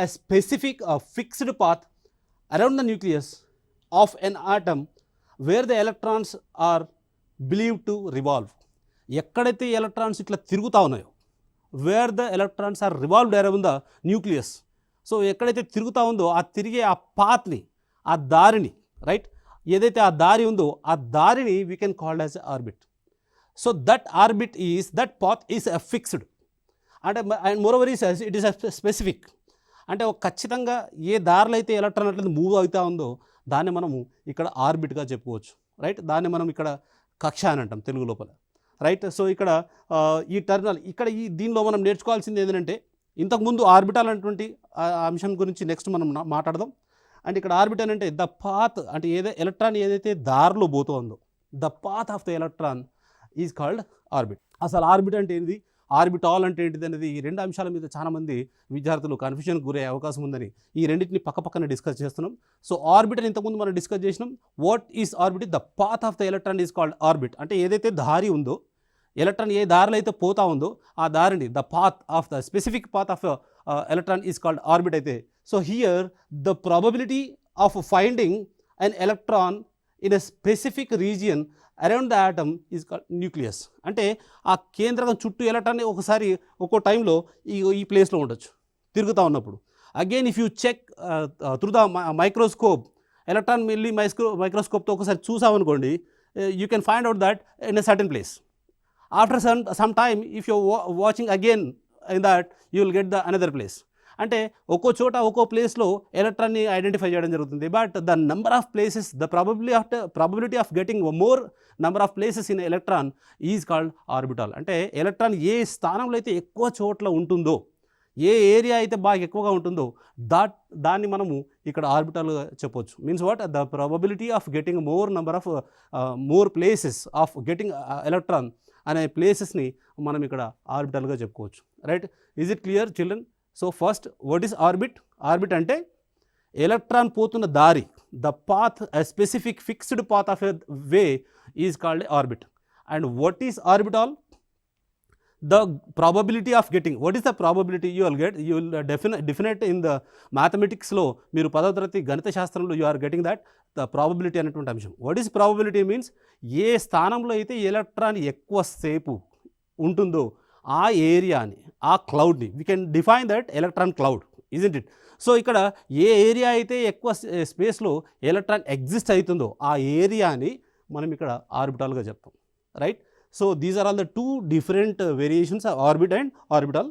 a specific fixed path around the nucleus of an atom where the electrons are believed to revolve. ఎక్కడైతే electrons ఇట్లా తిరుగుతూ ఉన్నాయో, where the electrons are revolved around the nucleus. So ఎక్కడైతే తిరుగుతూ ఉందో ఆ తిరిగే ఆ పాత్ని, ఆ దారిని, రైట్, ఏదైతే ఆ దారి ఉందో ఆ దారిని we can called as orbit. So that orbit is, that path is fixed అంటే, and moreover is it is specific. అంటే ఒక ఖచ్చితంగా ఏ దారిలో అయితే ఎలక్ట్రాన్ అట్లా మూవ్ అవుతూ ఉందో దాన్ని మనము ఇక్కడ ఆర్బిట్గా చెప్పుకోవచ్చు, రైట్. దాన్ని మనం ఇక్కడ కక్ష అని అంటాం తెలుగు లోపల, రైట్. సో ఇక్కడ ఈ టర్మినల్ ఇక్కడ దీనిలో మనం నేర్చుకోవాల్సింది ఏంటంటే, ఇంతకుముందు ఆర్బిటాల్ అనేటువంటి అంశం గురించి నెక్స్ట్ మనం మాట్లాడదాం. అండ్ ఇక్కడ ఆర్బిటల్ అంటే ద పాత్, అంటే ఎలక్ట్రాన్ ఏదైతే దారిలో పోతుందో, the path of the electron is called orbit. అసలు ఆర్బిట్ అంటే ఏంటిది, ఆర్బిటాల్ అంటే ఏంటిది అనేది ఈ రెండు అంశాల మీద చాలామంది విద్యార్థులు కన్ఫ్యూజన్కి గురే అవకాశం ఉందని ఈ రెండింటిని పక్కన డిస్కస్ చేస్తున్నాం. సో ఆర్బిట్ అని ఇంతకుముందు మనం డిస్కస్ చేసినాం. What is orbit? The path of the electron is called orbit. అంటే ఏదైతే దారి ఉందో, ఎలక్ట్రాన్ ఏ దారిలో అయితే పోతా ఉందో ఆ దారిని, the path of the specific path of electron is called orbit అయితే. So here the probability of finding an electron in a specific region around the atom is called nucleus. అంటే ఆ కేంద్రకం చుట్టూ ఎలక్ట్రాన్ ఒకసారి ఒక్కో టైంలో ఈ ప్లేస్లో ఉండొచ్చు తిరుగుతూ ఉన్నప్పుడు. Again if you check through the microscope, electron మళ్ళీ మైక్రోస్కోప్తో ఒకసారి చూసామనుకోండి, you can find out that in a certain place. After some time if you're watching again in that you will get the another place. అంటే ఒక్కో చోట ఒక్కో ప్లేస్లో ఎలక్ట్రాన్ని identify చేయడం జరుగుతుంది. But the number of places, the probability of getting more number of places in electron is called orbital. అంటే electron ఏ స్థానంలో అయితే ఎక్కువ చోట్ల ఉంటుందో, ఏ ఏరియా అయితే బాగా ఎక్కువగా ఉంటుందో దాన్ని మనము ఇక్కడ ఆర్బిటాల్గా చెప్పొచ్చు. Means what, the probability of getting more places of getting electron అనే ప్లేసెస్ని మనం ఇక్కడ ఆర్బిటల్గా చెప్పుకోవచ్చు, right. Is it clear children? So first, what is orbit? Orbit అంటే ఎలక్ట్రాన్ పోతున్న దారి, the path, a specific fixed path of a way is called orbit. And what is orbital? the probability of getting, what is the probability you will definite in the mathematics లో మీరు 10వ తరగతి గణిత శాస్త్రంలో you are getting that the probability అనేటువంటి అంశం. what is probability means, ఏ స్థానంలో అయితే ఎలక్ట్రాన్ ఎక్కువ సేపు ఉంటుందో ఆ ఏరియాని, ఆ క్లౌడ్ని we can define that electron cloud, isn't it? So ఇక్కడ ఏ ఏరియా అయితే ఎక్కువ స్పేస్లో ఎలక్ట్రాన్ ఎగ్జిస్ట్ అవుతుందో ఆ ఏరియాని మనం ఇక్కడ ఆర్బిటాల్గా చెప్తాం, right. So these are all the two different variations of orbit and orbital.